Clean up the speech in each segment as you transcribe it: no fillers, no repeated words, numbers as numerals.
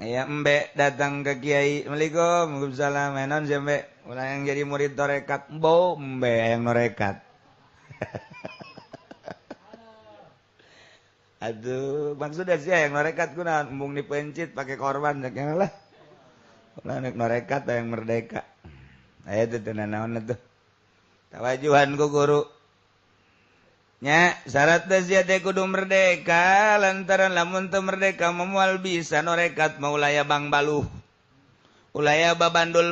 Ya Mbek datang ke Kiai. Assalamualaikum. Waalaikumsalam. Enon sih Mbek. Ulah yang jadi murid torekat. Mbek yang norekat. Aduh, maksudnya sih yang norekat kuna embung dipencit pakai korban sakjana lah. Ulah nek norekat yang merdeka. Aya teh naon tuh. Tawajuhan ku guru. Nya syarat sia teh kudu merdeka lantaran lamun teu merdeka moal bisa norekat maulaya bang baluh. Ulaya babandul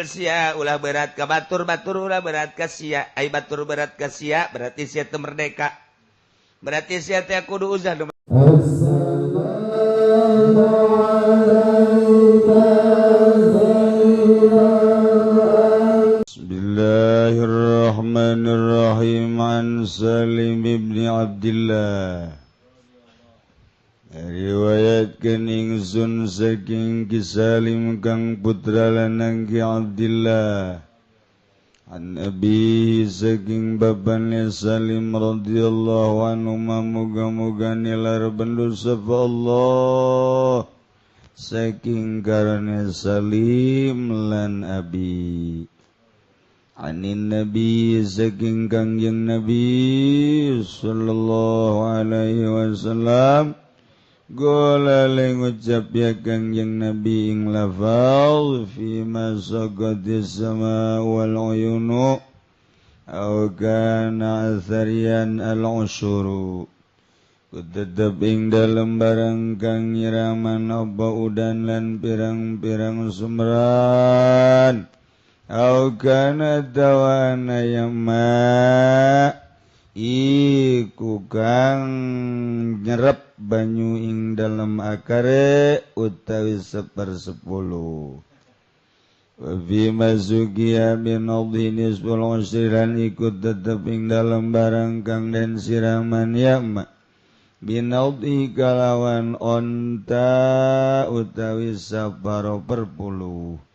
sia ulah berat ka batur ulah berat ka sia ai batur berat ka sia berarti sia teu merdeka. Berarti sia teh kudu uzah. Bismillahirrahmanirrahim. An Salim ibni Abdillah riwayatkeun ingsun saking Ki Salim kang putra lanang Ki Abdillah an Abi saking bapane Salim radhiyallahu anhu muga-muga nilar bendu sapa Allah saking karane Salim lan Abi anin Nabi saking kangjeng Nabi sallallahu alaihi wasallam Gola ngucap ya kangjeng Nabi ing lafal fi masaqatis sama wal uyunu au kana atharian al usyuru tetep ing dalem barang kang nyiraman apa udan lan pirang-pirang sumran au kana tawana yamma iku kang nyerep banyu ing dalam akare utawi 1/10 wa fi masukiya min adhinis wal usran ikut tetep ing dalam barang kang den siraman yama binadhi kalawan onta utawi 1/10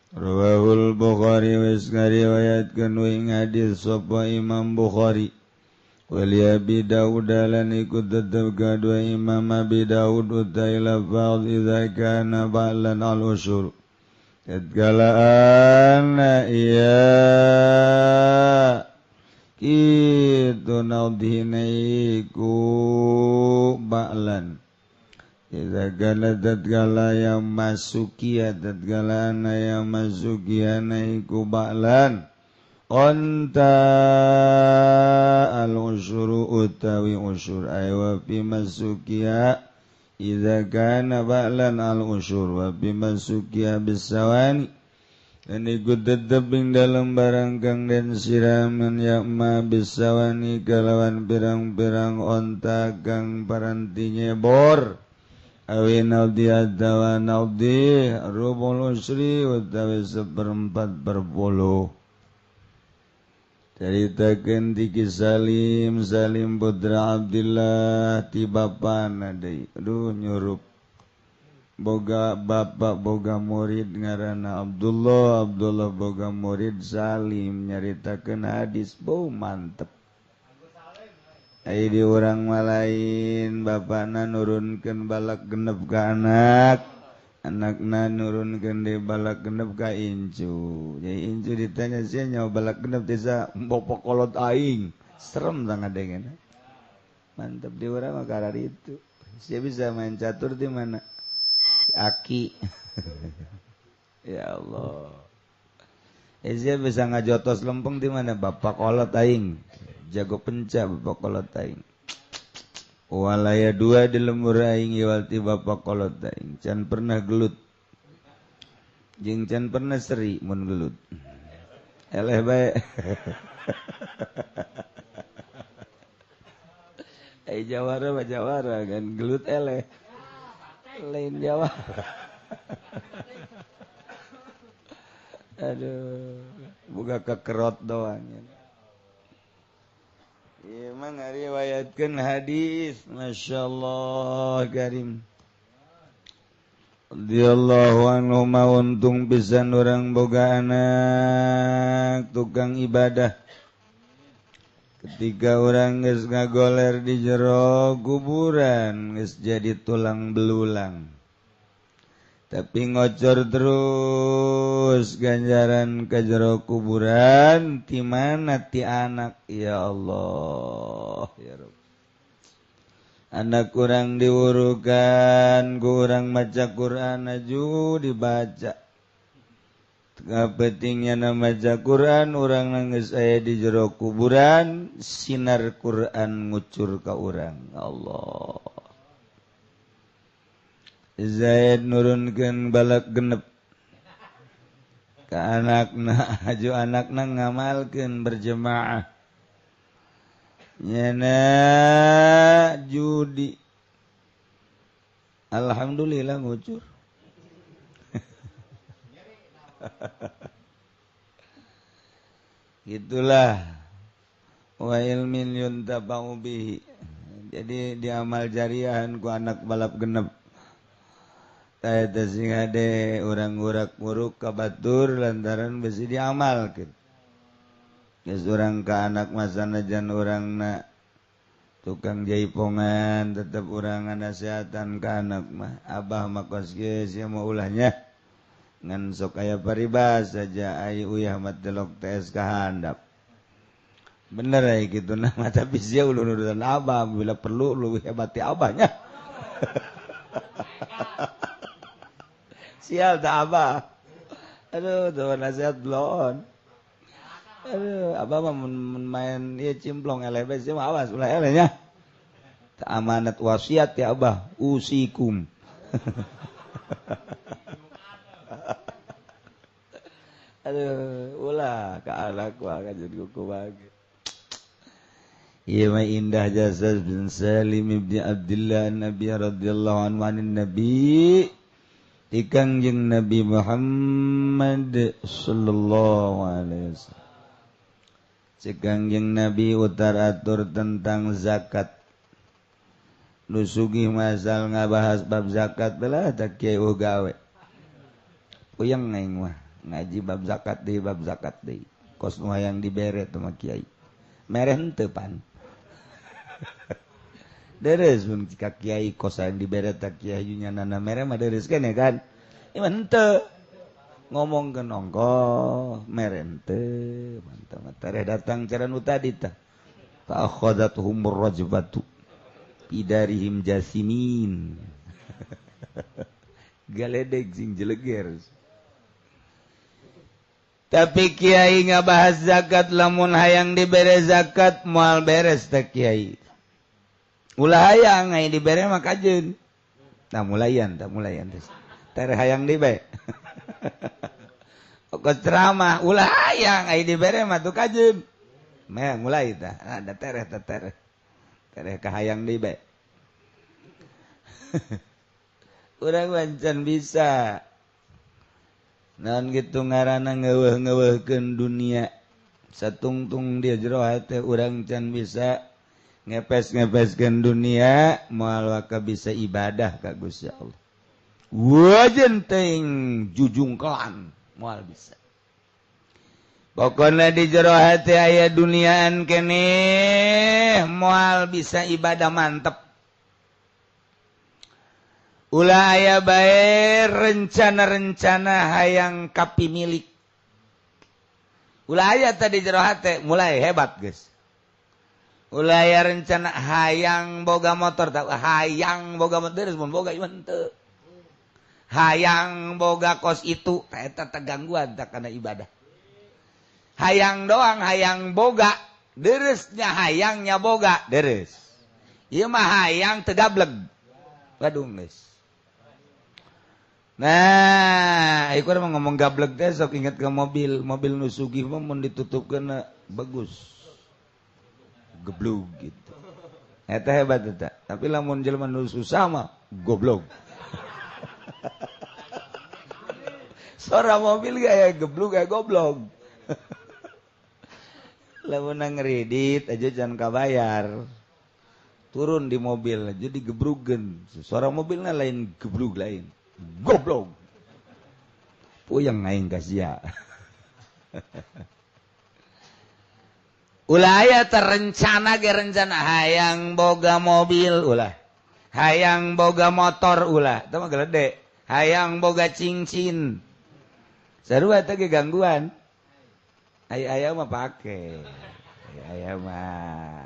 Rawahul Bukhari wis ngariwayatkeun ing hadis sapa Imam Bukhari wali Abi Daud lan ikut tetep kadua Imam Abi Daud utai lafaz idza kana ba'lan al-usyur tatkala ana iya kitu naudhinaiku ba'lan idza kana tatkala yang masukia tatkala ana yang masukia naiku ba'lan onta al-usyuru utawi usyur aywa fi masukia idza kana ba'lan al-usyur wa fi masukia bisawani dan ikut tetep ing dalam barang kang den siraman yakma bisawani kalawan pirang-pirang onta kang paranti nyebor awi naudi adawa naudi rubul usri utawi 1/4 Ceritakeun ti Ki Salim putra Abdillah ti bapana deui. Aduh nyurup. Boga bapak boga murid ngaranna Abdullah boga murid Salim nyaritakeun hadis bau mantep. Ai di urang malain bapana nurunkeun balak genep ka anak. Anakna nurunkeun di balak genep ka incu. Jadi incu ditanya sia nyawa balak genep desa mbok kolot aing. Serem sangat dengan. Mantap di urang mah karar itu. Sia bisa main catur di mana? Aki. Ya Allah. Sia bisa ngajotos lempeng di mana? Bapak kolot aing. Jago penca bapak kolot aing. Walaya 2 di lembur aing iwalti bapak kolot aing can pernah gelut jeung can pernah seri mun gelut eleh bae ai jawara kan gelut eleh lain jawara aduh boga kekerot doang ya. Emang ngariwayatkeun hadis masyaallah karim radhiyallahu anhu ma untung pisan urang boga anak tukang ibadah ketika urang geus ngagoler di jero kuburan geus jadi tulang belulang tapi ngocor terus ganjaran ke jero kuburan ti mana ti anak ya Allah ya Rabb anak kurang diurukan kurang maca Quran aju dibaca pentingnya nama maca Quran orang nangis aya di jero kuburan sinar Quran ngucur ka urang Allah Zaid nurunkeun balak genep ka anakna aju anakna ngamalkeun berjemaah nyana judi alhamdulillah ngucur gitulah wa ilmin yuntafa'u bihi jadi diamal jariahan ku anak balap genep Tayata sing ade urang urak muruk kabatur lantaran besi diamalkeun. Geus urang ka anak masanajan urangna tukang jaipongan tetep urang ngasehatan ka anak mah. Abah mah kos geus sia mah ulahnya. Ngan sok aya paribas saja ai uyah mah telok tes ka handap. Bener aya kitu nah mah tapi sia ulun urusan abah bila perlu leuwih hebat ti abahnya. Sial tak abah. Aduh, tuh nasihat belon. Aduh, abah mah main ieu cimplong elebe sih mah awas ulah elenya. Tak amanat wasiat ya abah, usikum. Aduh, ulah ka anak gua ka jadi kuku bagi. Ieu mah indah jasa bin Salim ibn Abdullah Nabi radhiyallahu anhu anin Nabi di Kangjeng Nabi Muhammad sallallahu alaihi wasallam. Si Kangjeng Nabi utar atur tentang zakat. Nu sugih masal ngabahas bab zakat belah tak kieu gawe. Puyeng aing mah ngaji bab zakat deui. Kos nu hayang dibere teh mah kiai. Mereh henteu pan. Deres mun ka kiai kosan dibere tak kiai nyanana mere mah deres keneh kan. Iman henteu. Ngomongkeun ongkoh mere henteu. Mantap tareh datang cara nu tadi tah. Fa akhadathum rajbatu bidarihim jasimin. Galedeg sing jeleger. Tapi kiai ngabahas zakat lamun hayang dibere zakat moal beres tak kiai. Ulah hayang ai dibere mah kajeun. Tah mulayan teh. Tere hayang dibe. Kos ceramah ulah hayang ai dibere mah tu kajeun. Meh mulai tah. Ada tereh. Tereh ka hayang dibe. Urang wancan bisa. Naon kitu ngaranna ngeuweuh-ngeuweuhkeun dunia. Satungtung dia jero hate urang can bisa ngepes-ngepeskeun dunia moal waka bisa ibadah ka Gusti Allah. Wajen teuing jujungkelan moal bisa. Pokona di jero hati aya duniaan keneh moal bisa ibadah mantep. Ulah aya bae rencana-rencana hayang kapimilik. Ulah aya tadi jero hati mulai hebat geus. Ulah aya rencana hayang boga motor tak hayang boga motor mun boga iman teu. Hayang boga kos itu eta teh gangguan tak kana ibadah. Hayang doang hayang boga deureusnya hayangnya boga deres. Ieu mah hayang teu gableg. Waduh geus. Nah, ieu mah ngomong gableg teh sok inget ke mobil nu sugih mah mun ditutupkeun bagus. Geblug gitu. Eta hebat eta. Tapi lamun jelema nu susah mah goblok. Suara mobil gaya geblug gaya goblok. Lamun ngredit aja jangan kabayar. Turun di mobil aja digebrugeun. Suara mobilnya lain geblug lain. Goblok. Puyeng aing ka sia. Ulah aya terencana ge rencana hayang boga mobil ulah. Hayang boga motor ulah. Eta mah geledek. hayang boga cincin seru eta ge gangguan aya mah pake aya mah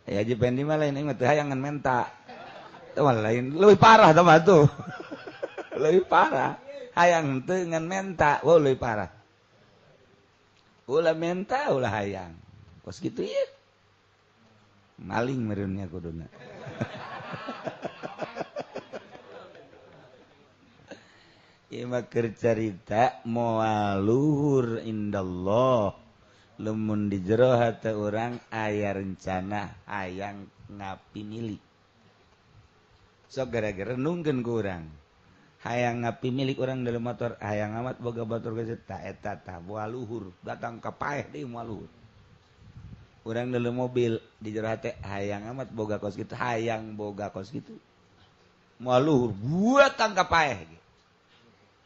aya Haji Pendi mah lain mah teu hayangan menta teu lain leuwih parah tah tuh leuwih parah hayang teu ngan menta leuwih parah ulah menta ulah hayang kos kitu ieu maling meureunnya kuduna ieu mah keur carita moal luhur indallah lamun di jero hate urang aya rencana hayang ngapi milik sok gara-gara renungkeun ku urang hayang ngapi milik urang dalam motor hayang amat boga batur geus eta tah moal luhur datang ka paeh deui moal luhur urang dalam mobil di jero hate hayang amat boga kos kitu hayang boga kos kitu moal luhur buat tangka paeh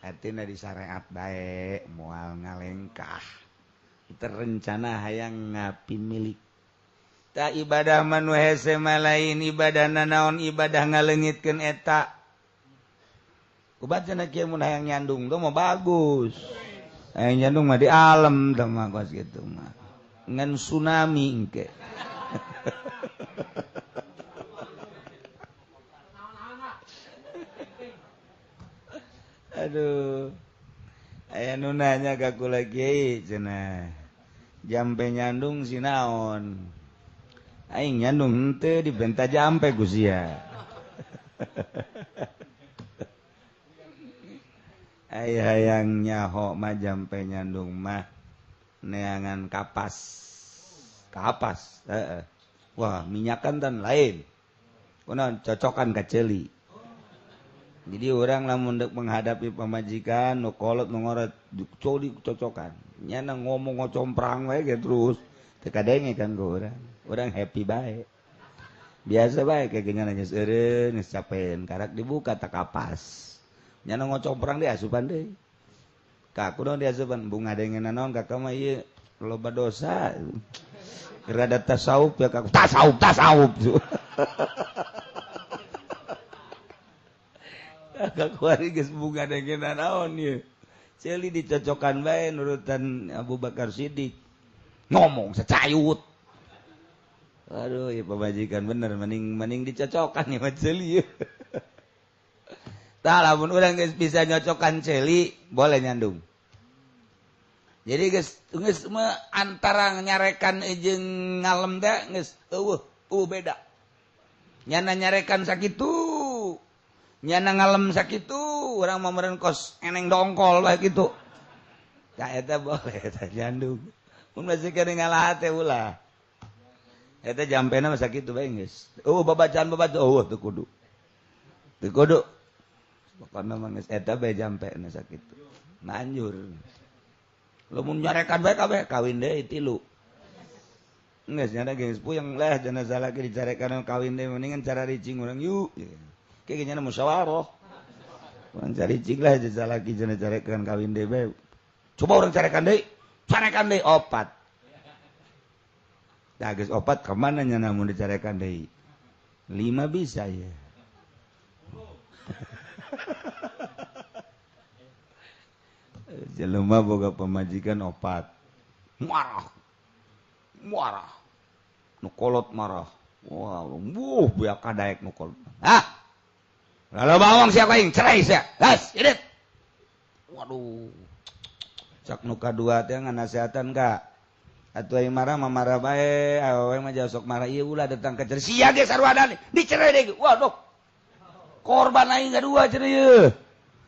hatina di syariat bae moal ngalengkah kita rencana hayang ngapi milik ta ibadah manu hese mah lain ibadahna naon ibadah ngaleungitkeun eta kubacana kieu mun hayang nyandung tuh mah bagus hayang nyandung mah di alam tah mah kos kitu mah ngan tsunami engke aduh aya nu nanya ka kula kiai cenah jampe nyandung sinaon aing nyandung henteu dibenta jampe ku sia aya hayang nyaho mah jampe nyandung mah neangan kapas heeh wah minyakan tan lain kunaon cocokan ka ceuli jadi orang lamun deuk menghadapi pamajikan nu kolot nu ngoret cocokan nyana ngomong ngocomprang wae ge terus teu kadenge kan ku urang happy bae biasa bae kaya nyana geus eureun geus capeun karak dibuka tak kapas nyana ngocomprang deui asupan deui ka kunaon diasupan bunga dengenan naon kakak mah ieu loba dosa rada tasawuf ya kakak tasawuf kakak kuari geus bunga dengenan naon ieu ceuli dicocokan bae nurutan Abu Bakar Siddiq ngomong secayut aduh ya pamajikan bener mending dicocokan ya mah ceuli tah lamun urang geus bisa nyocokan ceuli boleh nyandung jadi geus antara nyarekan jeung ngalem teh geus eueuh beda nyana nyarekan sakitu nyana ngalem sakitu urang mah meureun kos eneng dongkol bae kitu ka eta boleh eta nyandung mun masih keur ngalah teh ulah eta jampena mah sakitu bae geus babacaan teu kudu pokona mah geus eta bae jampena sakitu manjur lamun nyarekan bae kabeh kawin deui 3 geus nyana geus puyeng lah cenah salaki dicarekan kawin deui mendingan cara ricing urang yuk kayak nyana musyawarah urang caricing lah jeung salaki cenah carekan kawin deui bae coba urang carekan deui 4 tah geus 4 ka mana nyana mun dicarekan deui 5 bisa ya jelema boga pamajikan 4 marah nu kolot marah wah biak kadaek nu kolot lalu bawang siapa yang cerai sia gas idit waduh cak nu kadua teh nganasehatan ka atuh aing marah mah marah bae awewe mah jauh sok marah ieu ulah datang ka cerai sia ge sarua dicerai deui waduh korban aing kadua cerai ieu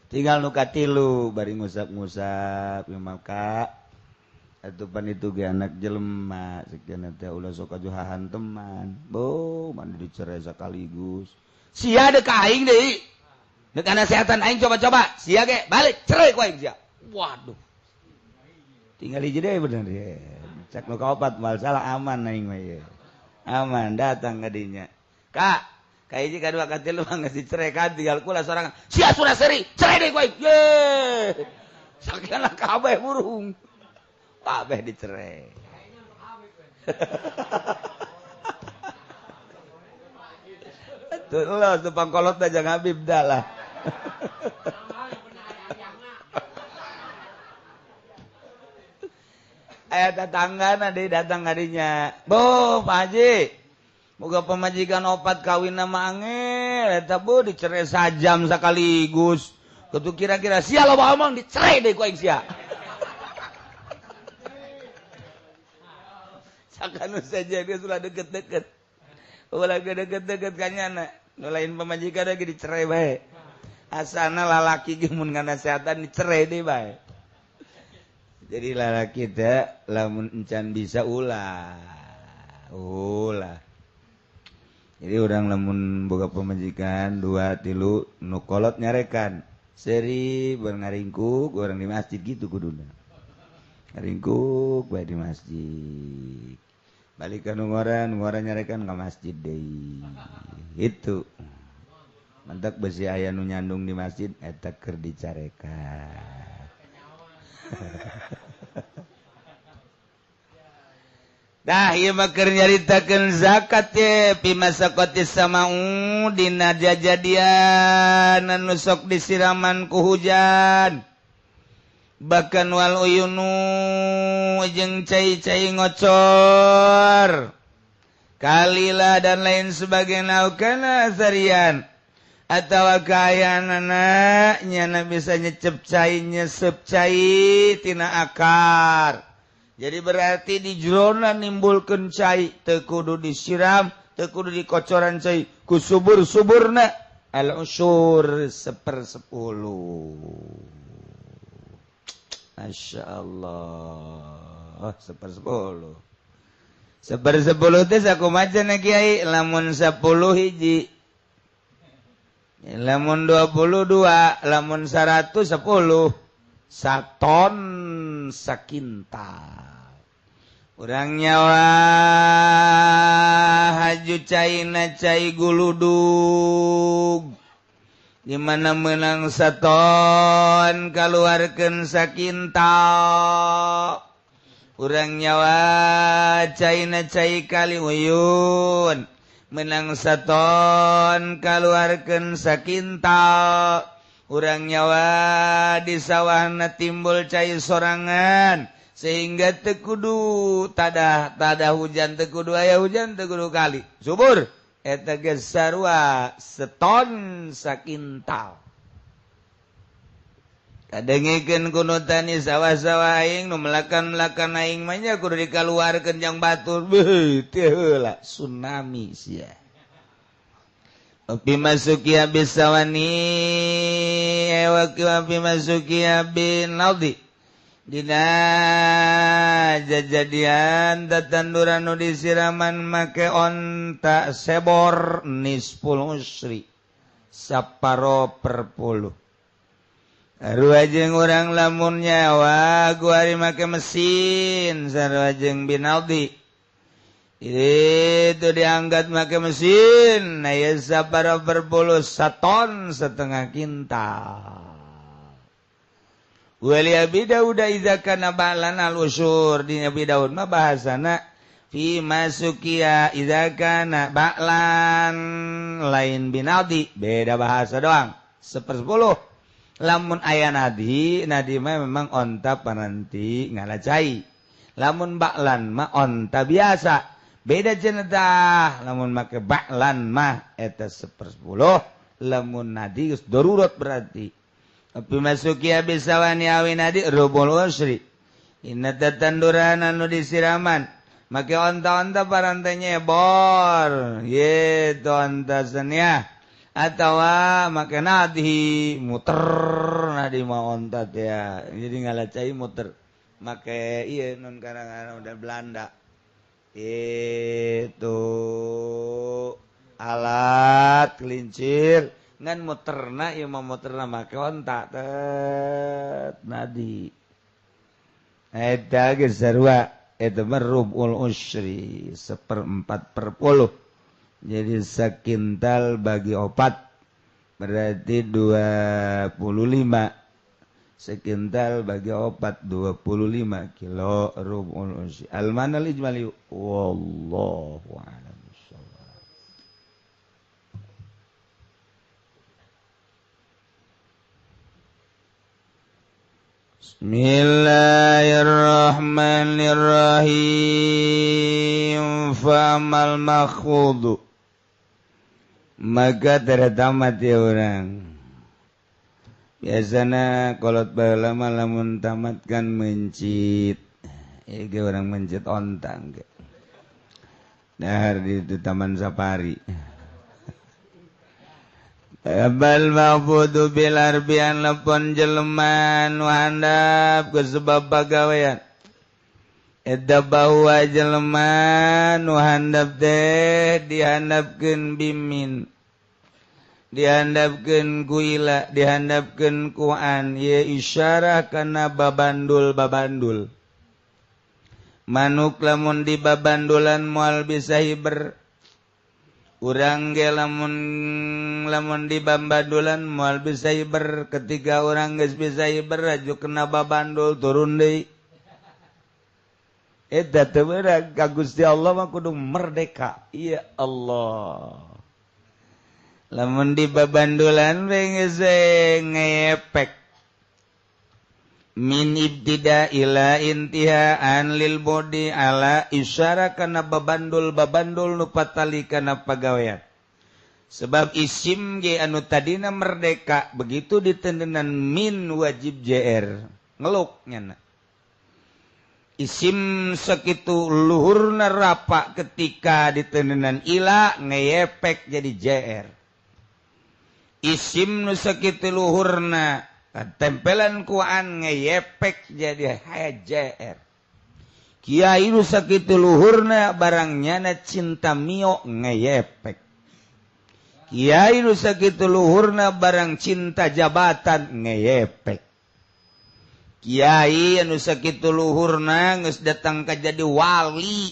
tinggal nu katilu bari ngusap-ngusap maka atupan itu ge anak jelema sakieu teh ulah sok kajuhahan teman mandi dicerai sakaligus sia deuk ka aing deui deuk nasehatan aing coba-coba sia ge balik cerai ku aing sia waduh tinggal hiji deui bener ye cak nu kaopat moal salah aman aing mah ye aman datang ka dinya kak kahiji kadua katilu mah geus dicerai kan tinggal kula sorangan sia sudah seri cerai deui ku aing ye sakiana kabeh burung kabeh dicerai tuh lo tupang kolot aja Habib dah lah Aya tatanggana deui datang harinya. Bu, Pak Haji. Boga pemajikan opat kawin nama angel eta bu dicerai sajam sakaligus. Kudu kira-kira sia loba omong dicerai deui ku aing sia. Sakanu saja dia sudah deket-deket. Ulah deket-deket kanyana. Nu lain pemajikan lagi dicerai bae. Asana lalaki ge mun nganasehatan dicerai deui bae. Jadi lalaki teh lamun encan bisa ulah. Jadi orang lamun boga pemajikan 2 3 nu kolot nyarekan. Seri ngaringkuk orang di masjid gitu kuduna. Ngaringkuk bae di masjid. Balik ka nu ngaran nyarekan ka masjid deui. Itu. Mantak besi aya nu nyandung di masjid eta keur dicarekan. Dah ieu mah keur nyaritakeun zakat ye pi masaqatis samau dina jajadian anu sok disiraman ku hujan bahkan wal uyunu jeung cai-cai ngocor kalila dan lain sebagainya kana sarian atawa kaayana nyana bisa nyecep cai nyesep cai tina akar. Jadi berarti di jerona nimbulkeun cai teu kudu disiram, teu kudu dikocoran cai ku subur-suburna al-usyur 1/10. Masyaallah 1/10. 1/10 teh sakumaha cenah Kiai lamun 10 hiji. Lamun 22, lamun 100 10. Saton sakintal. Urang nyawa haju caina cai guludug. Di mana menang saton kaluarkeun sakintal. Urang nyawa caina cai kaliwuyun. Menang saton kaluarkeun sakintal. Urang nyawa di sawahna timbul cai sorangan sehingga teu kudu tadah hujan teu kudu aya hujan teu kudu kali subur eta ge sarua seton sakintal. Kadengikeun kunutani sawah-sawah aing nu melakan-melakan aing mah nya kudu dikaluarkeun jang batur beuh teu heula tsunami sia. Api masuki habis sawani api masuki bin naudi dina jajadian tatanduran nu disiraman make onta sebor nisful usri 1/10. Sarua jeung urang lamun nyawa guari make mesin sarua jeung bin naudi itu diangkat pakai mesin, nah ya 1/10 saton setengah kintal. Wali Abi Daud idza kana ba'lan al-usyur di Abi Daud mah bahasana fi masukiya idza kana ba'lan lain binaldi beda bahasa doang 1/10. Lamun aya nadi mah memang onta pananti ngalacai. Lamun ba'lan mah onta biasa. Beda cenah lamun make ba'lan mah eta 1/10 lamun nadi geus darurat berarti api masuki habis sawani awi nadi rubul usri inna tatanduran anu disiraman make onta-onta parantenya bor ye to onta senia atawa make nadi muter nadi mah onta teh jadi ngalacai muter make ieu nun karang-karang udah Belanda itu alat kelincir ngan muterna ieu mah muterna make onta tet nadi eta ge sarua eta mah rubul usri 1/4. Jadi sakintal bagi 4 berarti 25. Sekintal bagi 4 25 kilo rubul usri. Al-manal ijmali wallahu a'lam bishawab. Bismillahirrahmanirrahim. Famal makhudhu, maka tamat ya orang. Biasana kolot baheula mah lamun tamat kan mencit. Ge orang mencit ontang ge. Dahar di taman safari. Abal mahfudu bil arbian lepon jelman handap ke sebab pagawean. Eta bahwa jelman handap teh dihandapkeun bimin. Dihandapkeun ku ila, dihandapkeun ku an, ye isyarah kana babandul. Manuk lamun di babandulan moal bisa hiber. Urang ge lamun di babandulan moal bisa hiber. Ketika urang geus bisa hiber aju kena babandul turun deui. Eta teu beurang ka Gusti Allah mah kudu merdeka. Ya Allah. Lamun di babandulan we geus ngepek. Min ibtida ila intihaan lil bodi ala isyara kana babandul nu patali kana pagawean. Sebab isim ge anu tadina merdeka begitu ditendenan min wajib jr ngeluk nyana. Isim sakitu luhurna rapa ketika ditendenan ila ngeyepek jadi jr. Isim nu sakitu luhurna tempelan kuan ngeyepek jadi hajar. Kiai nu sakitu luhurna barangnya na cinta mio ngeyepek. Kiai nu sakitu luhurna barang cinta jabatan ngeyepek. Kiai anu sakitu luhurna geus datang ka jadi wali.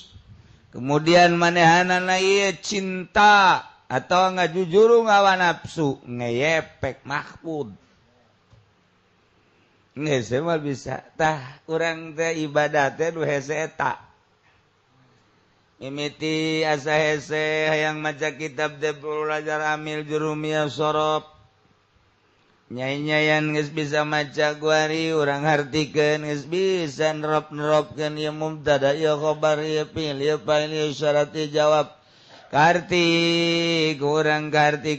Kemudian manehanana ieu cinta atau ngajujuru ngawa nafsu ngeyepek mahfud. Nges mah bisa tah urang teh ibadah teh nu hese eta. Mimiti asa hese hayang maca kitab teh belajar amil jurumiyah sorof. Nyai-nyayan geus bisa maca guari urang hartikeun geus bisa nerop-neropkeun ieu mubtada ieu khabar ieu fi'il ieu fa'il ieu syarat ieu jawab. Karti kurang karti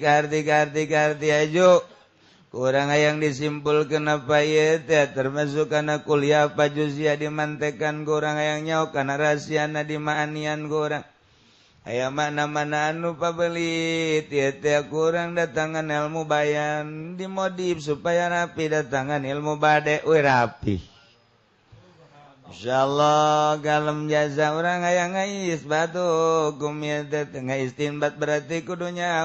ajo. Kurang yang disimpulkan apa ieu teh termasuk kana kuliah apa juzia dimantekan kurang yang nyau kana rahasiana dimaanian kurang. Aya mana-mana anu pabelit ieu teh kurang datangan ilmu bayan dimodif supaya rapi datangan ilmu bade we rapi. Insyaallah kalem jasa urang hayang ngais batu hukum ieu teh ngais istinbat berarti kudunya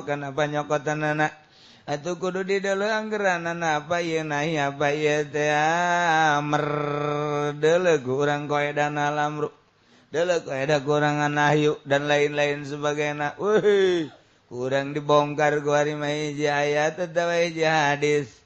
kana panyokotanana. Atuh kudu di dalam anggeran apa ieu nahi apa ieu teh deuleu urang qaedah alam deuleu qaedah kurangan nahyu dan lain-lain sebagainya. Weuh kurang dibongkar ku ari mah hiji ayat atawa hiji hadis.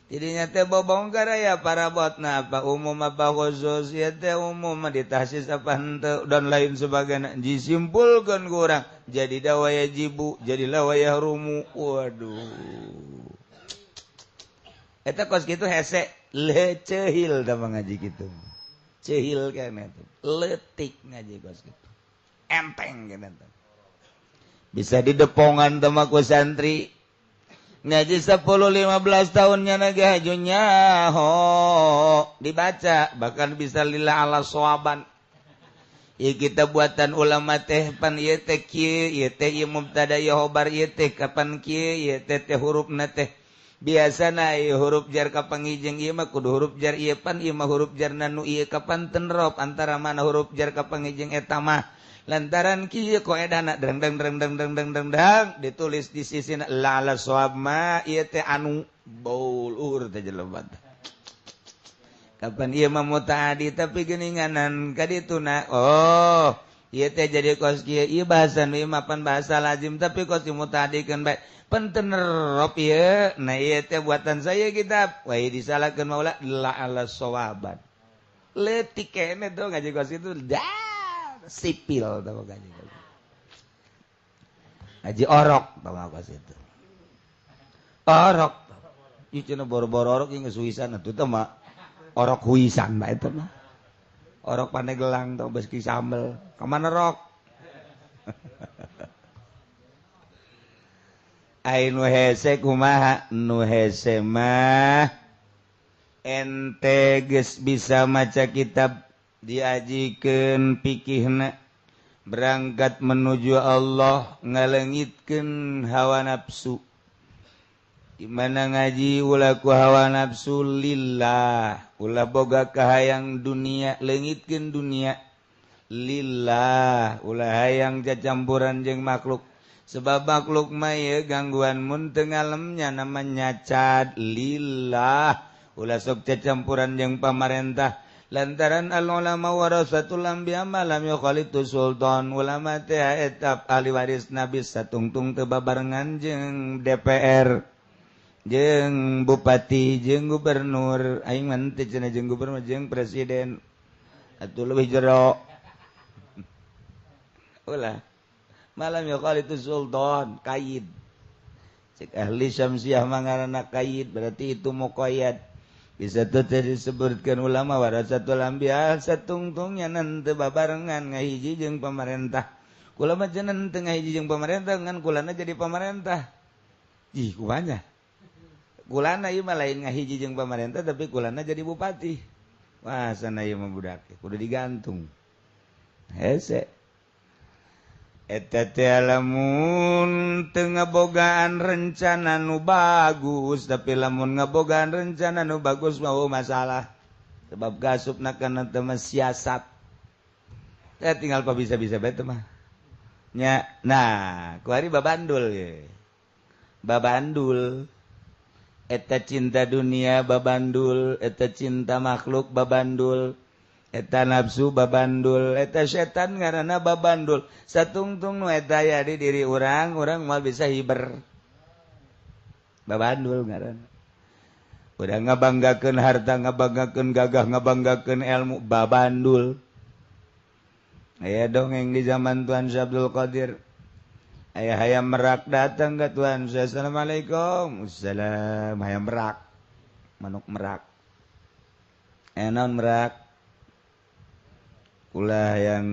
Jadinya teh bongkar aya parabotna apa umum apa khusus ieu teh umum ditahsis apa henteu dan lain sebagainya disimpulkeun ku urang jadi dawaya jibu jadi lawaya rumu. Waduh eta kos kitu hese lecehil da ngaji kitu cehil kana teh leutik ngaji kos kitu enteng kana teh bisa didepongan teh mah ku santri ngaji 10-15 tahunnya naga hajunya dibaca bahkan bisa lillah ala sawaban. Ya kita buatan ulama teh pan ieu teh kieu ieu teh ieu mubtada ieu khabar ieu teh kapan kieu ieu teh hurufna teh biasana ieu huruf jar ka pangijeng ieu mah kudu huruf jar ieu pan ieu mah huruf jar nu ieu kapan tenrop antara mana huruf jar ka pangijeng eta mah lantaran kieu qaedana dang ditulis di sisi la ala shawab ma ieu teh anu baul teh jelema kapan ieu mah mutaadi tapi geuninganan ka dituna ieu teh jadi kos kieu ieu bahasa ieu mah pan bahasa lazim tapi kos mutaadikeun bae pentenerop ieu nah ieu teh buatan saya kitab wah disalahkeun maula la ala shawaban leutik kene tuh ngaji kos itu sipil tahu gaji haji orok tahu apa sih itu orok itu cina boro-boro orok yang kesuisan itu tuh mak orok huisan mah eta mah. Orok Pandeglang tong beski sambel. Kamana rok? Ai nu hese kumaha? Nu hese mah ente geus bisa maca kitab diajikeun pikihna berangkat menuju Allah ngalengitkeun hawa nafsu. Di mana ngaji ulah ku hawa nafsu lillah, ulah boga kahayang dunia, leungitkeun dunia lillah, ulah hayang cacampuran jeung makhluk. Sebab makhluk mah ye gangguan mun teu ngalemnya namanya cad lillah, ulah sok cacampuran jeung pamarentah. Lantaran al ulama warasatul anbiya malam yukhalitu sultan, ulama teh etap ahli waris nabi satungtung teu babarengan jeung DPR jeung bupati jeung gubernur. Aing mah teh cenah jeung gubernur jeung presiden atuh leuwih jero. Ulah malam yukhalitu sultan qaid, cek ahli syamsiah mah ngaranna qaid, berarti itu muqayyad. Bisa tuh disebutkan ulama warasatul anbiya satungtungnya nanti babarengan ngahiji jeung pemerintah. Kula mah cenah teu ngahiji jeung pemerintah ngan kulana jadi pemerintah. Ih kumanya? Kulana ieu mah lain ngahiji jeung pemerintah tapi kulana jadi bupati. Wah sana ieu mah budak kudu digantung. Hese. Eta teh lamun teu ngabogaan rencana nu bagus, tapi lamun ngabogaan rencana nu bagus mah masalah. Sebab gasupna kana teu siasat. Teh tinggal bisa-bisa bae teh mah. Nya, nah, kuari babandul ye. Babandul. Eta cinta dunia babandul, eta cinta makhluk babandul. Eta nafsu babandul, eta setan ngaranna babandul. Satungtung nu eta aya di diri urang moal bisa hiber. Babandul ngaranna. Udah ngabanggakeun harta, ngabanggakeun gagah, ngabanggakeun ilmu, babandul. Aya dongeng di zaman Tuan Syekh Abdul Qadir. Aya hayam merak datang ke Tuan Syekh. Assalamualaikum. Assalam. Hayam merak. Manuk merak. Naon merak? Ulah yang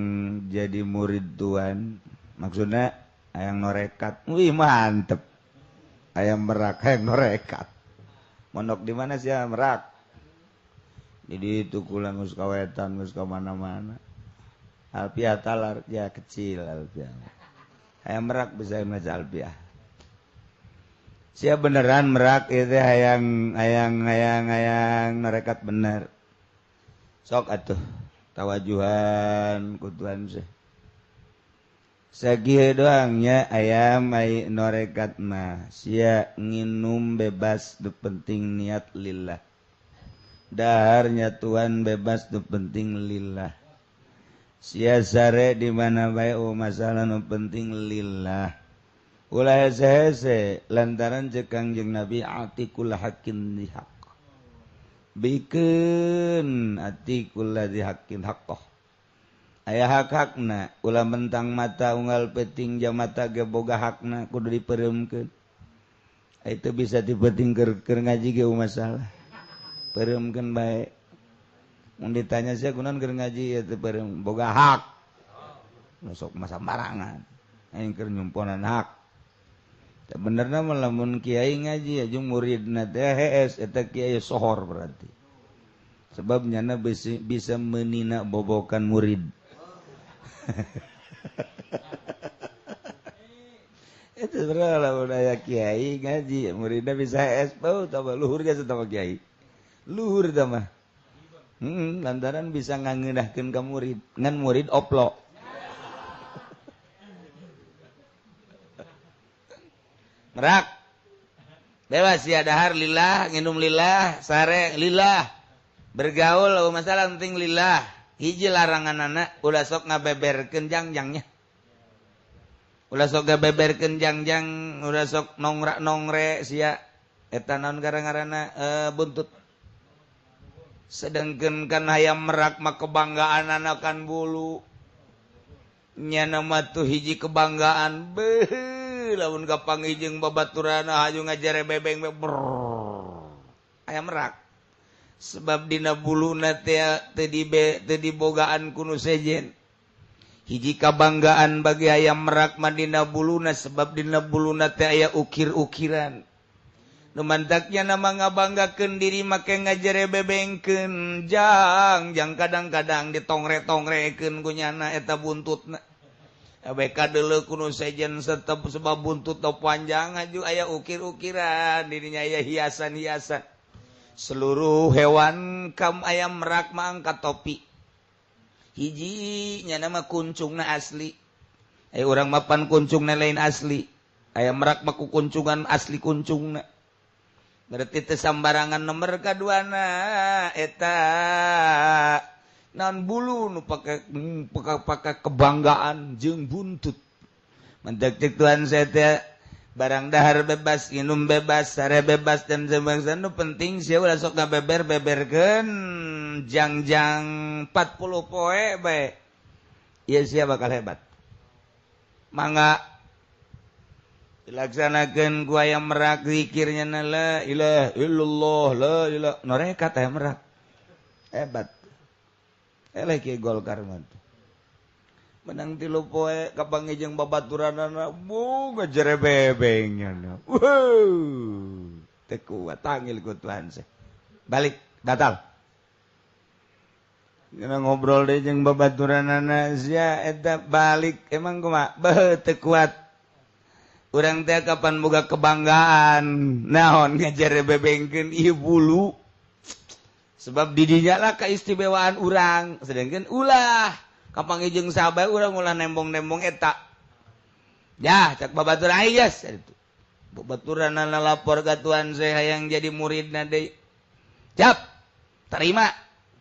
jadi murid Tuan, maksudnya hayang norekat. Wih mantep. Hayam merak, hayang norekat. Mondok di mana sih hayam merak? Jadi itu kula geus kawetan, geus ka mana-mana. Alpiah talar ya kecil alpiah. Hayang merak bisa maca alpiah. Sia beneran merak itu hayang norekat bener. Sok atuh. Tawajuhan ku Tuan Syekh. Sagieu doangnya ayam ai norekat mah sia nginum bebas teu penting niat lillah. Daharnya Tuan bebas teu penting lillah. Sia sare di mana bae masalah nu penting lillah. Ulah hese-hese lantaran cek Kangjeng Nabi atikul hakin dihaq. Bikeun atikul ladzi haqqin haqqah. Aya hak-hakna ulah mentang mata unggal peuting jamata ge boga hakna kudu dipereumkeun. Itu bisa dipenting keur ngaji ge masalah. Pereumkeun bae. Mun ditanya sia kunaon keur ngaji teu pereum boga hak. Sok masa marangan. Aing keur nyumponan hak. Benerna mah lamun kiai ngaji jeung muridna teh hees eta kiai sohor berarti. Sebab nyana bisa menina bobokan murid. Itu sebenarnya lamun aya kiai ngaji muridna bisa hees bau tambah luhur ge sama kiai. Luhur tah mah. Lantaran bisa ngangeunahkeun ka murid, ngan murid oplo. Merak bebas ya dahar lillah, nginum lillah, sare lillah, bergaul masalah penting lillah. Hiji larangan anak ulah sok ngabeberkeun jangjangnya, ulah sok ngabeberkeun jangjang, ulah sok nongre sia eta naon gara-garana buntut. Sedengkeun kan hayam merak mah kebanggaan anakan bulu nya nama tuh hiji kebanggaan beuh. Lamun kapanggih jeung babaturanna haju ngajare bebeng ayam merak. sebab dina buluna teu dibogaan kuno sejen hiji kabanggaan bagi hayam merak mah dina buluna sebab dina buluna teh aya ukir-ukiran nu mantaknya nama ngabanggakeun diri make ngajerebebengkeun jang kadang-kadang ditongre-tongrekeun ku nyana eta buntutna abeka deuleu kuno sejen setep sebab buntut teu panjang aju aya ukir-ukiran dirinya aya hiasan-hiasan seluruh hewan kam ayam merak mah angkat topi hiji nya nama kuncungna asli aya urang mapan kuncungna lain asli ayam merak mah ku kuncungan asli kuncungna berarti teu sambarangan nomor kaduana eta naon bulu nu pake kebanggaan jeung buntut mantak cek Tuhan saya teh barang dahar bebas minum bebas sare bebas dan sebagainya nu penting sia ulah sok ngabeber-beberkeun jangjang 40 poe bae ieu sia bakal hebat mangga dilaksanakeun ku aya merak zikirnya la ilaha illallah la ilaha norekat aya merak hebat eleh kieu Golkar mah menang 3 poe kapanggih babaturanana ngajerebebengnya teu kuat tangil ku Tuhan balik datal Kena ngobrol deh jeung babaturanana sia eta balik emang kumaha beuh teu kuat urang teh kapan boga kebanggaan naon ngajerebebengkeun ieu bulu sebab di dinya lah keistimewaan urang sedangkan ulah kapanggih jeung sahabat urang ulah nembong-nembong eta ya cak babaturan ayas itu babaturanana lapor ka Tuhan saya hayang jadi muridna deui cap terima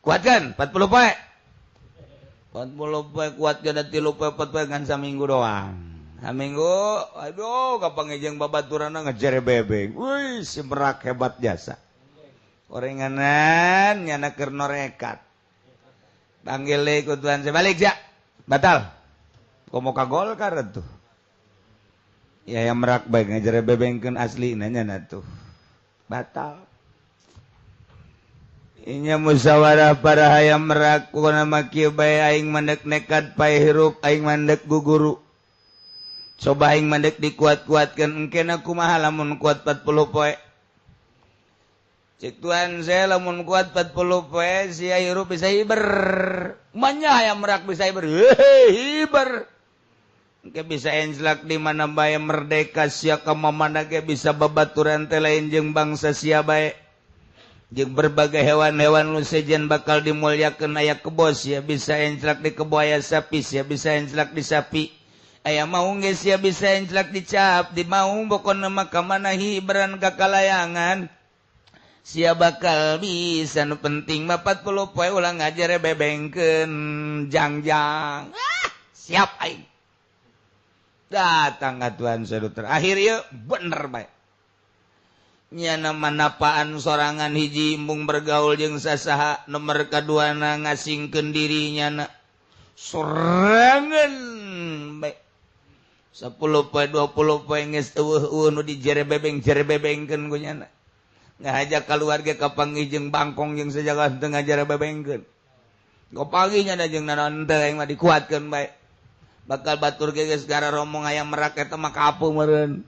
kuatkan 40 poe 40 poe kuatkan 3 poe 4 poe ngan saminggu doang saminggu aduh kapanggih jeung babaturanna ngajerebebeng wih si merak hebat jasa orenganan nyana keur norekat panggil deui ku Tuhan saya balik ja batal komo ka Golkar atuh ya yang merak baik ngajerebebengkeun asli nyana tuh batal inya musyawarah para hayam merak kuna makieu bae aing mandek nekat pae hirup aing mandek guguru coba aing mandek dikuat-kuatkeun engkena kumaha lamun kuat 40 poe cek Tuhan saya lamun kuat 40 poe sia hirup bisa hiber manya hayam merak bisa hiber hiber engke bisa enjlak di mana bae merdeka sia ka mamana ge bisa babaturan teh lain jeung bangsa sia bae jeung berbagai hewan-hewan nu sejen bakal dimulyakeun aya kebo sia bisa enjlak di kebo aya sapi sia bisa enjlak di sapi aya maung ge sia bisa enjlak di cap di maung pokona mah ka mana hiberan ka kalayangan sia bakal bisa nu penting mah 40 poe ulah ngajerebebengkeun jangjang siap aing datang ka Tuhan saudara terakhir ieu bener bae nyana manapaan sorangan hiji embung bergaul jeung sasaha nomor kaduana ngasingkeun diri nyana sorangan bae 10 poe 20 poe geus eueuh nu dijerebebengkeun ku nyana ngajak keluarga kapanggih jeung bangkong jeung sajaga teu ngajerebebengkeun kapanggih nyana jeung naon teh aing mah dikuatkeun bae bakal batur ge geus gara romong aya merak eta mah kapu meureun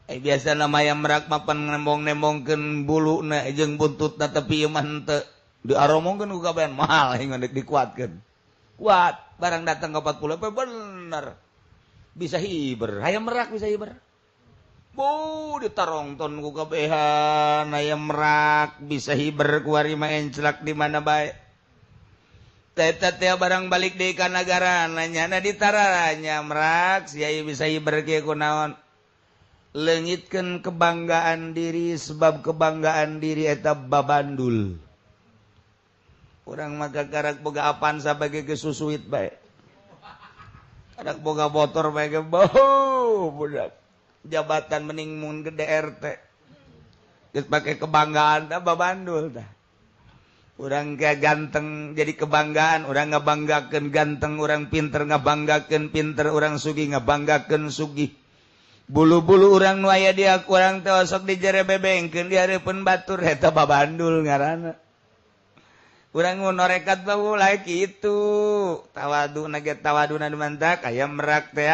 biasa nama ayam merak mapan nembong-nembongkeun buluna jeung buntutna tapi ieu mah henteu diaromongkeun ku kabehan mahal aing ngandek dikuatkeun kuat barang datang ka 40 poe bener bisa hiber ayam merak bisa hiber ditarongton ku kabehan ayam merak bisa hiber ku ari mah enclak di mana bae Teta teh barang balik deui ka nagara nanyana ditaranya merak sia bisa hiber ge kunaon leungitkeun kebanggaan diri sebab kebanggaan diri eta babandul urang mah gagarak boga Avanza bage gesusuit bae adak boga motor bage bau budak jabatan mending mun gede RT geus pake kebanggaan tah babandul tah urang ge ganteng jadi kebanggaan urang ngabanggakeun ganteng urang pinter ngabanggakeun pinter urang sugih ngabanggakeun sugih bulu-bulu urang nu aya di aku urang teh sok dijerebebengkeun di hareupeun batur eta babandul ngaranna urang norekat bau lagi itu tawadu naget tawadu na mantak aya merak teh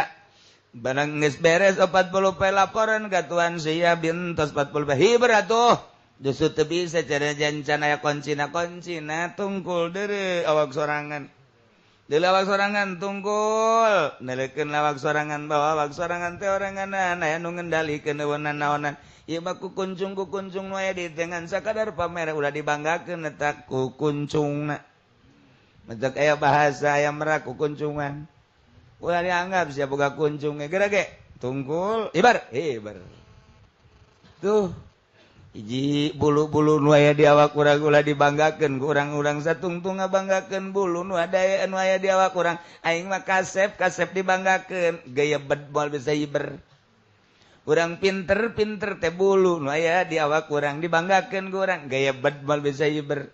barang geus beres 40 poe laporan ka tuan sia bintos 40 poe hiber atuh justru teu bisa cara jancan aya koncina tungkul deure awak sorangan deui awak sorangan tungkul neleukeun awak sorangan bawa awak sorangan teh oranganan aya nu ngendalikeun eueunan-naonan. Ieu mah kukuncung nu aya di dengan sakadar pamer ulah dibanggakeun eta kukuncungna. Mentek aya bahasa aya merak kukuncungan. Ulah dianggap sia boga kuncung geura ge tungkul ibar. Tuh hiji bulu-bulu nu aya di awak urang ulah dibanggakeun ku urang-urang satungtung ngabanggakeun bulu nu aya di awak urang. Aing mah kasep dibanggakeun gaya bed moal bisa iber. Urang pinter teh bulu nu aya di awak urang dibanggakeun ku urang gaya bed moal bisa iber.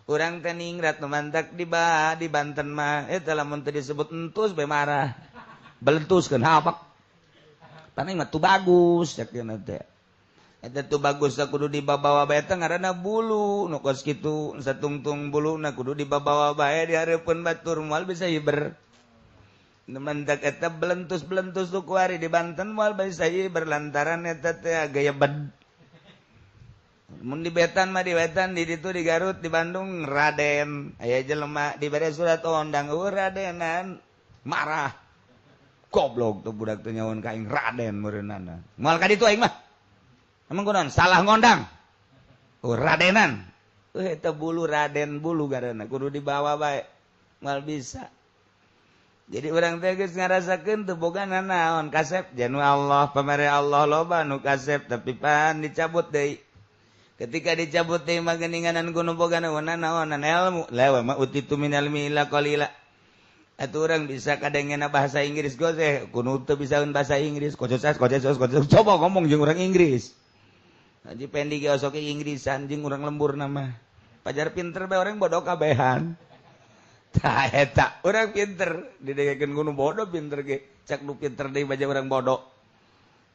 Urang teh ningrat nu mantak di Banten mah eta lamun teu disebut entus bae marah. Belentuskeun hapak. Paning mah tu bagus sakeuna teh. Eta tu bagus kudu dibawa bae teh ngaranna bulu nu kos kitu satungtung buluna kudu dibawa bae di hareupeun batur moal bisa iber. Nemandak eta belentus tu kuari di Banten moal bisa berlantaran eta teh gaya bed. Mun di Betan mah di Wetan di ditu di Garut di Bandung Raden. Aya jelema dibere surat ondang Radenan marah. Goblok tuh budak teh nyaon ka aing Raden meureunana. Moal ka ditu aing mah. Emang kunaon salah ngondang. Radenan. Eta bulu Raden bulu garana kudu dibawa bae. Moal bisa. Jadi orang teh geus ngarasakeun teu boga naon kasep janu Allah pamere Allah loba nu kasep tapi pan dicabut deui. Ketika dicabut deui mah geuninganan kudu boga naonan ilmu lewe mah utitu minal ilmi illa qalila. Atuh urang bisa kadengena bahasa Inggris goseh kudu teu bisaeun bahasa Inggris kococas coba ngomong jeung urang Inggris. Haji pendi ge osoke Inggrisan jeung urang lembur mah. Pajar pinter bae urang bodoh kabehan. Tah eta urang pinter didengekeun ku nu bodoh pinter ge cak nu pinter deui baja urang bodoh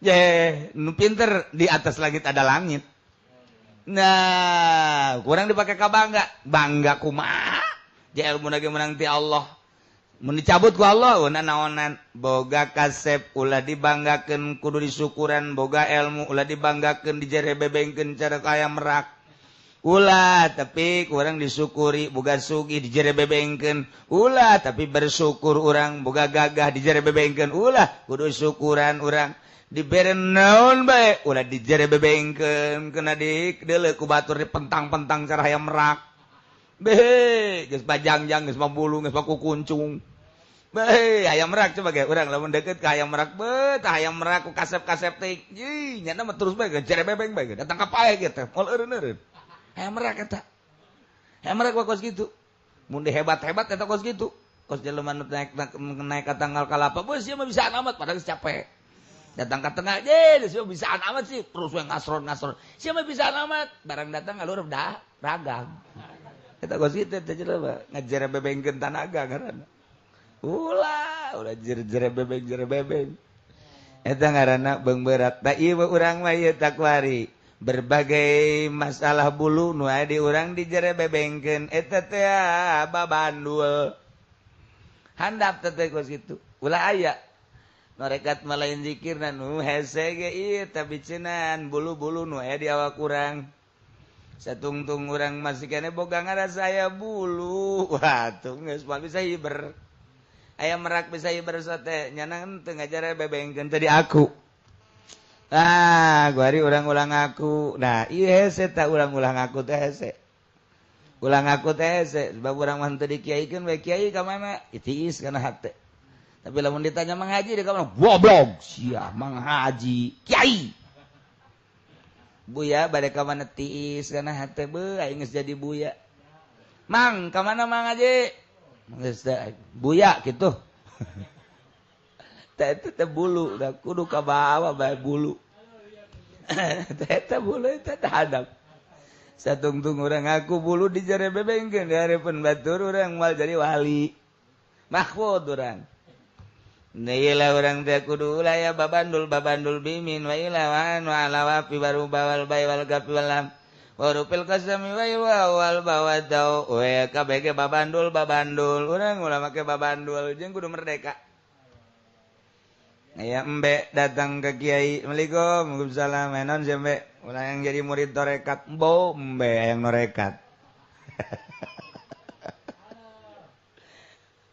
ye nu pinter di atas langit ada langit nah urang dipake ka bangga kumaha je ilmu ge menang ti Allah mun dicabut ku Allah naonan boga kasep ulah dibanggakeun kudu disyukuran boga ilmu ulah dibanggakeun dijerebebengkeun cara kaya merak ulah tapi kurang disyukuri boga sugi dijerebebengkeun ulah tapi bersyukur urang boga gagah dijerebebengkeun ulah kudu syukuran urang dibere naon bae ulah dijerebebengkeun kena dideuleu ku batur dipentang-pentang cara hayang merak beh geus bajangjang geus mabulu geus kukuncung beh hayang merak coba ge urang lamun deukeut ka hayang merak beuh tah hayang merak ku kasep-kasep teh ih nyana mah terus bae jerebebeng bae datang ka pae kitu moal eureun-eureun hayang merak eta. Hayang merak kos gitu. Mun hebat-hebat eta kos gitu. Kos jelema nu naik ka tanggal kalapa, beuh sia mah bisa amat padahal capek. Datang ka tengah, sia bisa amat sih, terus we ngasron. Sia mah bisa amat, barang datang alur dah ragang. Eta kos kitu teh jelema ngajerebebengkeun tanaga ngaranna. Ulah jerebebeng. Eta ngaranna beung berat. Da ieu urang mah ieu takwari. Berbagai masalah bulu nu aya di urang dijerebebengkeun eta teh babandul handap teh kos kitu ulah aya norekat malain zikirna nu hese ge ieu tabicinan bulu-bulu nu aya di awak urang satungtung urang masih keneh boga ngarasa aya bulu wah tuh geus moal bisa hiber aya merak bisa hiber sote nyanang teu ngajerebebengkeun teh di aku guari ulang-ulang aku. Nah, iya hese tak ulang-ulang aku teh hese. Ulang aku teh hese. Sebab urang mah teu dikiaikeun we kiai ka mana? Itiis kana hate. Tapi lamun ditanya mang haji dia ka mana? Goblok. Sia mang haji kiai. Buya bade ka mana tiis kana hate beuh aing geus jadi buya. Mang, ka mana mang haji? Geus buya kitu. Eta bulu da kudu ka bawa bae bulu eta bulu eta hadap satungtung urang ngaku bulu dijerebebengkeun di hareupeun batur urang moal jadi wali mahfud urang Nailah urang teh kudu ulah ya babandul bimin wa ilawan wa alawa fi baru bawal bay wal gapi walam warupil kasami wal bawadau we kabeh babandul urang ulah make babandul jeung kudu merdeka. Aya embe datang ke kiai, Assalamualaikum, Waalaikumsalam, non si embe, ulah yang jadi murid torekat, embe yang norekat.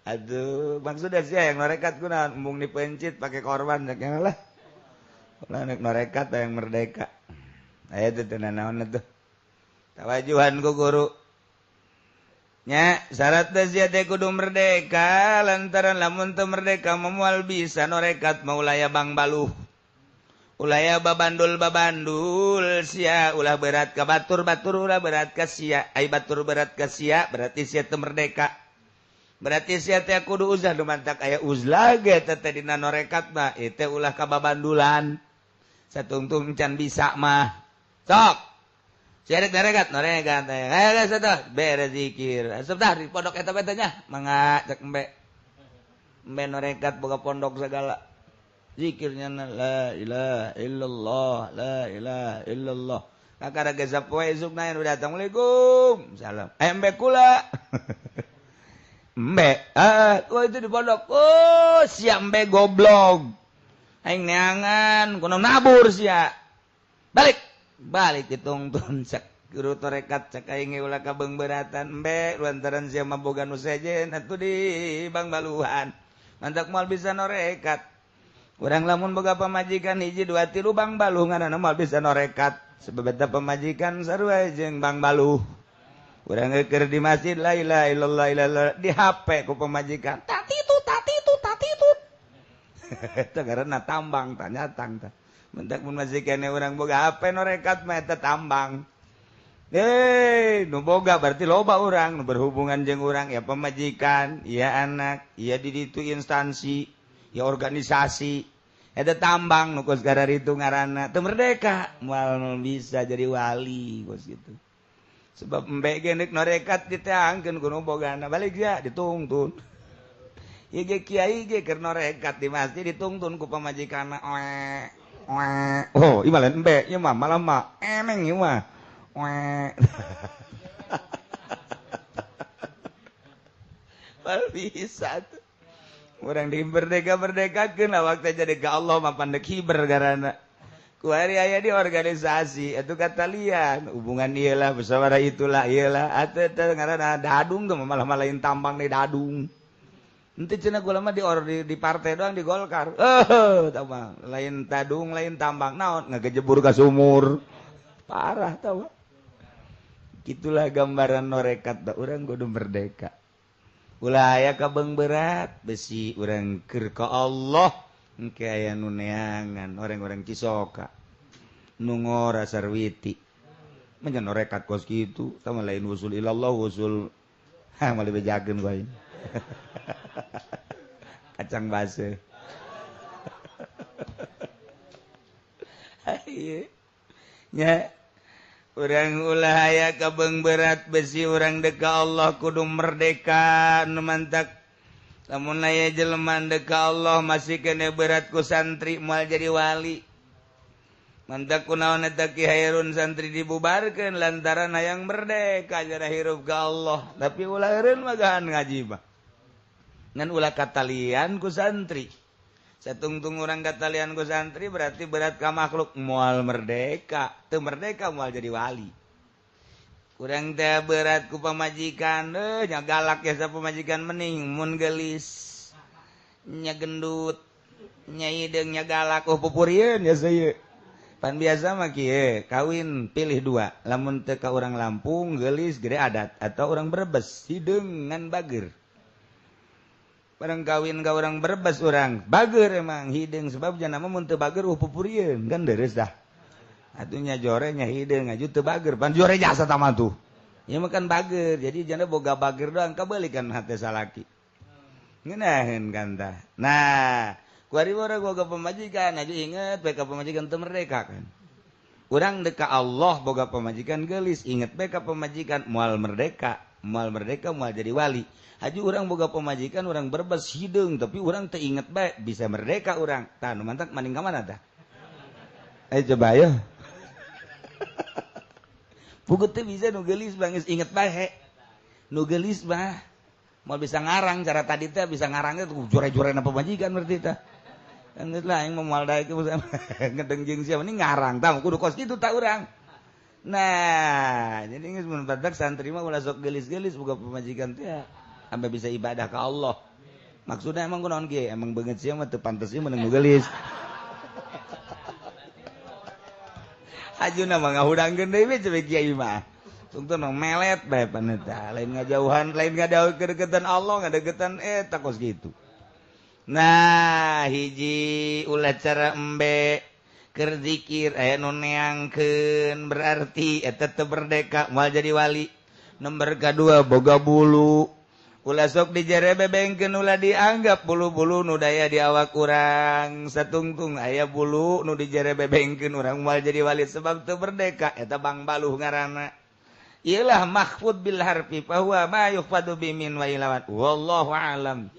Aduh, maksudnya sih yang norekat kuna embung dipencit pakai korban saknya lah. Ulah nek norekat yang merdeka. Aya teh naon tuh. Tawajuhan ku guru. Nya syarat sia teh kudu merdeka lantaran lamun teu merdeka moal bisa norekat maulaya bang baluh. Ulaya babandul sia ulah berat ka batur ulah berat ka sia. Ai batur berat ka sia berarti sia teu merdeka. Berarti sia teh kudu uzlah dumantak aya uzlah ge teh dina norekat mah teh ulah ka babandulan. Satungtung can bisa mah. Sok Cerek norekat teh. Ayo satu beres zikir. Sebentar di pondok eta betanya mangga cek embe. Embe norekat boga pondok segala. Zikirnya la ilaha illallah, la ilaha illallah. Kakara ge sapoe isukna anu datang Assalamualaikum. Salam. Embe kula. Embe. Itu di pondok. Sia embe goblok. Aing neangan kuno nabur sia. Balik ditungtun cek guru torekat cek aing ulah kabeng beratan embe lantaran sia maboga nu sejen atuh di bang baluhan mantak moal bisa norekat urang lamun boga pamajikan hiji 2 3 bang baluh ngaranna moal bisa norekat sebab eta pamajikan sarua jeung bang baluh urang keur di masjid la ilaha illallah di HP ku pamajikan tatitut eta ngaranna tambang tanya tang tah mentak mun majikanna urang boga HP norekat mah eta tambang. Nu boga berarti loba urang nu berhubungan jeung urang ya pamajikan, ya anak, ya di ditu instansi, ya organisasi. Eta tambang nu geus gararitu ngaranna teu merdeka, moal bisa jadi wali geus kitu. Sebab embe ge nek norekat diteangkeun ku nu bogana balik ya ditungtun. Ieu ge kiai ge keur norekat di masjid ditungtun ku pamajikanna ieu mah lain embe, ieu mah malah mah emeng ieu mah. Bal bisa tuh. Urang dimerdeka-merdekakeun awak teh jadi ka Allah mah pandek hiber garana. Ku ari aya di organisasi atuh katalian hubungan ieu lah musyawarah itulah ieu lah atuh teh ngaranna dadung tuh malah lain tambang di dadung. Ente cenah gula mah di partai doang di Golkar. Tau mah lain tadung lain tambang naon ngagejebur ka sumur. Parah tau. Gitulah gambaran norekat da urang kudu merdeka. Ulah aya kabeng berat besi urang keur ka Allah engke aya nu neangan orang-orang cisoka. Nu ngora sarwiti. Menjan norekat kos kitu sama lain usul ilallah usul malah bejakeun wae. Kacang base. Nya urang ulah aya kabeng berat besi urang deka Allah kudu merdeka nu mantak lamun aya jelema deka Allah masih kena berat ku santri moal jadi wali mantak kunaon eta Ki Hairun santri dibubarkeun lantaran hayang merdeka jara hirup ka Allah tapi ulah eureun mah gahan ngaji mah ngan ulah katalian ku santri satungtung urang katalian ku santri berarti berat ka makhluk moal merdeka teu merdeka moal jadi wali urang teh berat ku pamajikan nya galak ya sa pamajikan mending mun gelis nya gendut nya hideung nya galak pupurieun ya saya pan biasa mah kieu kawin pilih 2 lamun teu ka urang Lampung gelis gede adat atau urang Brebes hideung ngan bager. Barang kawin ka urang Brebes urang bager emang hideung sebab jangan mah mun teu bager pupurieun kan deres dah. Atunya jore nya hideung aju teu bager pan jore jasa tama tuh. Ieu mah kan bager jadi jangan boga bager doang kabalikan hate salaki. Ngeunaheun kan tah. Nah, kuari urang boga pamajikan aju inget bae ka pamajikan teu merdeka kan. Urang deka Allah boga pamajikan geulis inget bae ka pamajikan moal merdeka moal jadi wali. Haji urang boga pamajikan urang Brebes hideung tapi urang teu inget bae bisa merdeka urang. Tah nu mantak maning ka mana tah? Coba aya. pugut teh bisa nugelis bangis inget bae nugelis mah mau bisa ngarang cara tadi teh bisa ngarangnya tuh jore-jorena pemajikan berarti teh kan lah yang memual daek ngedengjing siapa ini ngarang tah kudu kos kitu tah urang nah jadi geus mun badak santri mah ulah sok gelis-gelis boga pemajikan teh sampai bisa ibadah ka Allah maksudnya emang kunaon ge emang beungeut sia mah teu pantes ieu meunang nugelis ajuna mah ngahudangkeun deui we cenah kiai mah tungtu nang melet bae paneta lain ngajauhan lain ngadawi kedeketan Allah ngadeketan eta kos gitu nah hiji ulah cara embe keur zikir aya nu neangkeun berarti eta teu merdeka moal jadi wali nomor kadua boga bulu ulah sok dijarebebengkeun ulah dianggap bulu-bulu nu daya di awak urang satungtung aya bulu nu dijarebebengkeun urang moal jadi wali sebab teu merdeka eta bang baluh ngaranna ialah mahfud bil harfi fa huwa ma yuhfadu bimin wa ilawat wallahu alam